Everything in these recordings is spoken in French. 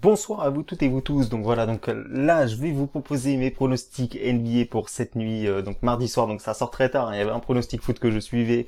Bonsoir à vous toutes et vous tous. Donc voilà, donc là je vais vous proposer mes pronostics NBA pour cette nuit, donc mardi soir. Donc ça sort très tard, hein. Il y avait un pronostic foot que je suivais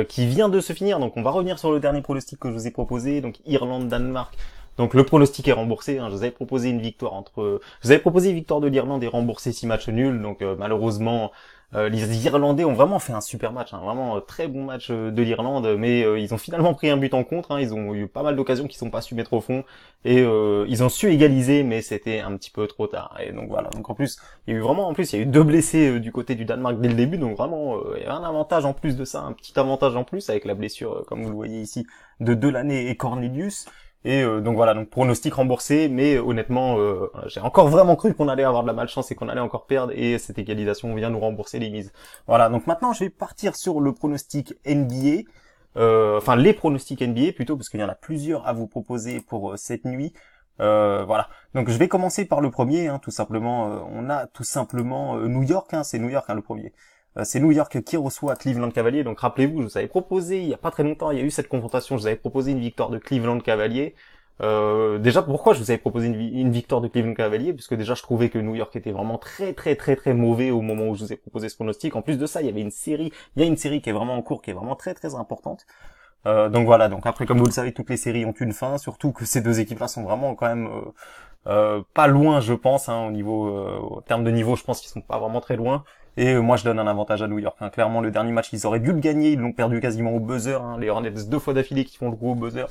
qui vient de se finir. Donc on va revenir sur le dernier pronostic que je vous ai proposé, donc Irlande-Danemark. Donc le pronostic est remboursé, hein. Je vous avais proposé une victoire je vous avais proposé une victoire de l'Irlande et remboursé 6 matchs nuls. Donc malheureusement les Irlandais ont vraiment fait un super match, hein. Vraiment très bon match de l'Irlande, mais ils ont finalement pris un but en contre, hein. Ils ont eu pas mal d'occasions qu'ils sont pas su mettre au fond et ils ont su égaliser, mais c'était un petit peu trop tard. Et donc voilà. Donc en plus, il y a eu vraiment, il y a eu deux blessés du côté du Danemark dès le début, donc vraiment il y avait un avantage en plus de ça, un petit avantage en plus avec la blessure, comme vous le voyez ici, de Delaney et Cornelius. Et donc voilà, donc pronostic remboursé, mais honnêtement, j'ai encore vraiment cru qu'on allait avoir de la malchance et qu'on allait encore perdre, et cette égalisation vient nous rembourser les mises. Voilà, donc maintenant je vais partir sur le pronostic NBA, enfin les pronostics NBA plutôt, parce qu'il y en a plusieurs à vous proposer pour cette nuit. Voilà, donc je vais commencer par le premier, hein, tout simplement. On a tout simplement New York, hein, c'est New York, hein, le premier. C'est New York qui reçoit Cleveland Cavaliers. Donc rappelez-vous, je vous avais proposé il y a pas très longtemps, il y a eu cette confrontation, je vous avais proposé une victoire de Cleveland Cavaliers. Déjà, pourquoi je vous avais proposé une victoire de Cleveland Cavaliers? Parce que déjà je trouvais que New York était vraiment très mauvais au moment où je vous ai proposé ce pronostic. En plus de ça, il y a une série qui est vraiment en cours, qui est vraiment très importante. Donc voilà, donc après, comme vous le savez, toutes les séries ont une fin, surtout que ces deux équipes-là sont vraiment quand même pas loin, je pense, hein, au terme de niveau, je pense qu'ils sont pas vraiment très loin. Et moi, je donne un avantage à New York, hein. Clairement, le dernier match, ils auraient dû le gagner, ils l'ont perdu quasiment au buzzer, hein. Les Hornets 2 fois d'affilée qui font le coup au buzzer.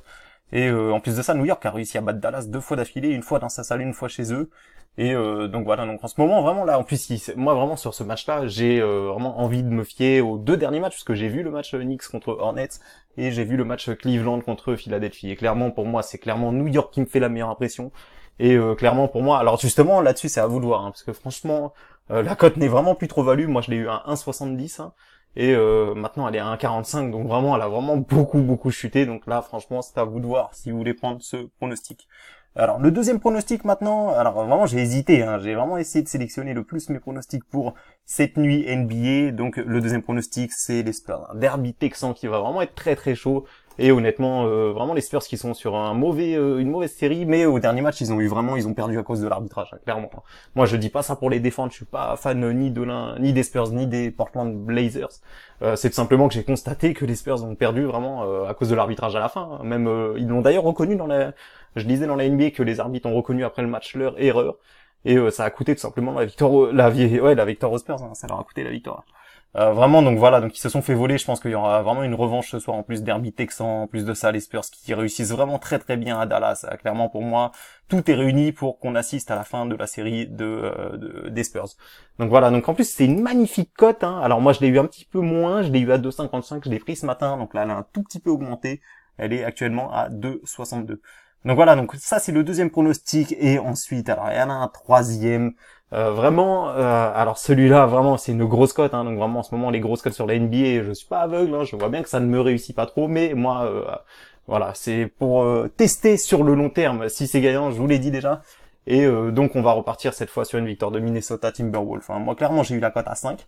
Et en plus de ça, New York a réussi à battre Dallas 2 fois d'affilée, une fois dans sa salle, une fois chez eux. Et donc voilà, donc en ce moment, vraiment là, en plus, moi vraiment sur ce match-là, j'ai vraiment envie de me fier aux 2 derniers matchs, parce que j'ai vu le match Knicks contre Hornets, et j'ai vu le match Cleveland contre Philadelphie. Et clairement, pour moi, c'est clairement New York qui me fait la meilleure impression. Et clairement, pour moi, alors justement, là-dessus, c'est à vous de voir, hein, parce que franchement, la cote n'est vraiment plus trop value. Moi, je l'ai eu à 1,70, hein, et maintenant, elle est à 1,45, donc vraiment, elle a vraiment beaucoup chuté. Donc là, franchement, c'est à vous de voir si vous voulez prendre ce pronostic. Alors, le deuxième pronostic maintenant, alors vraiment, j'ai hésité, hein, j'ai vraiment essayé de sélectionner le plus mes pronostics pour cette nuit NBA. Donc, le deuxième pronostic, c'est les Spurs. Un derby texan qui va vraiment être très chaud. Et honnêtement, vraiment les Spurs qui sont sur une mauvaise série, mais au dernier match ils ont perdu à cause de l'arbitrage, hein, clairement. Moi je dis pas ça pour les défendre, je suis pas fan ni des Spurs ni des Portland Blazers. C'est tout simplement que j'ai constaté que les Spurs ont perdu vraiment à cause de l'arbitrage à la fin, hein. Même ils l'ont d'ailleurs reconnu je disais dans la NBA que les arbitres ont reconnu après le match leur erreur, et ça a coûté tout simplement la victoire aux Spurs, hein, ça leur a coûté la victoire. Vraiment, donc voilà, donc ils se sont fait voler. Je pense qu'il y aura vraiment une revanche ce soir, en plus derby texan, en plus de ça les Spurs qui réussissent vraiment très bien à Dallas. Clairement, pour moi, tout est réuni pour qu'on assiste à la fin de la série des Spurs. Donc voilà, donc en plus c'est une magnifique cote, hein. Alors moi je l'ai eu un petit peu moins, je l'ai eu à 2,55, je l'ai pris ce matin, donc là elle a un tout petit peu augmenté, elle est actuellement à 2,62. Donc voilà, donc ça c'est le deuxième pronostic, et ensuite alors il y en a un troisième. Alors celui-là vraiment c'est une grosse cote, hein, donc vraiment en ce moment les grosses cotes sur la NBA, je suis pas aveugle, hein, je vois bien que ça ne me réussit pas trop, mais moi voilà, c'est pour tester sur le long terme si c'est gagnant, je vous l'ai dit déjà. Et donc on va repartir cette fois sur une victoire de Minnesota Timberwolves. Enfin, moi clairement j'ai eu la cote à 5.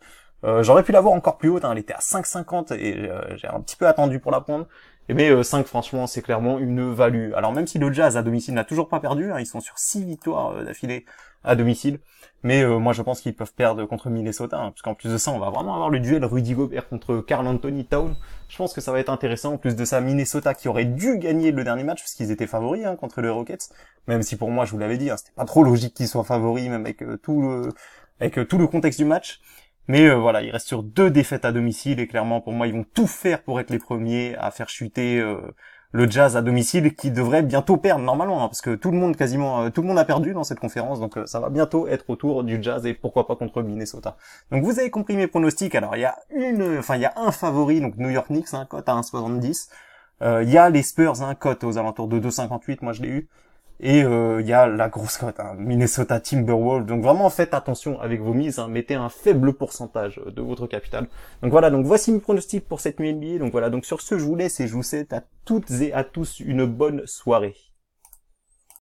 J'aurais pu l'avoir encore plus haute, hein, elle était à 5,50 et j'ai un petit peu attendu pour la prendre. Mais 5 franchement c'est clairement une value. Alors même si le Jazz à domicile n'a toujours pas perdu, hein, ils sont sur 6 victoires d'affilée à domicile, mais moi je pense qu'ils peuvent perdre contre Minnesota, hein, parce qu'en plus de ça on va vraiment avoir le duel Rudy Gobert contre Karl Anthony Towns. Je pense que ça va être intéressant. En plus de ça, Minnesota qui aurait dû gagner le dernier match parce qu'ils étaient favoris, hein, contre les Rockets, même si pour moi je vous l'avais dit, hein, c'était pas trop logique qu'ils soient favoris, même avec tout le contexte du match. Mais voilà, ils restent sur 2 défaites à domicile, et clairement pour moi ils vont tout faire pour être les premiers à faire chuter le Jazz à domicile, qui devrait bientôt perdre normalement, hein, parce que tout le monde a perdu dans cette conférence, donc ça va bientôt être au tour du Jazz, et pourquoi pas contre Minnesota. Donc vous avez compris mes pronostics. Alors il y a un favori, donc New York Knicks, hein, cote à 1,70. Il y a les Spurs, hein, cote aux alentours de 2,58, moi je l'ai eu. Et il y a la grosse cote, hein, Minnesota Timberwolves. Donc vraiment faites attention avec vos mises, hein, mettez un faible pourcentage de votre capital. Donc voilà, donc voici mes pronostics pour cette nuit NBA. Donc voilà, donc sur ce je vous laisse et je vous souhaite à toutes et à tous une bonne soirée.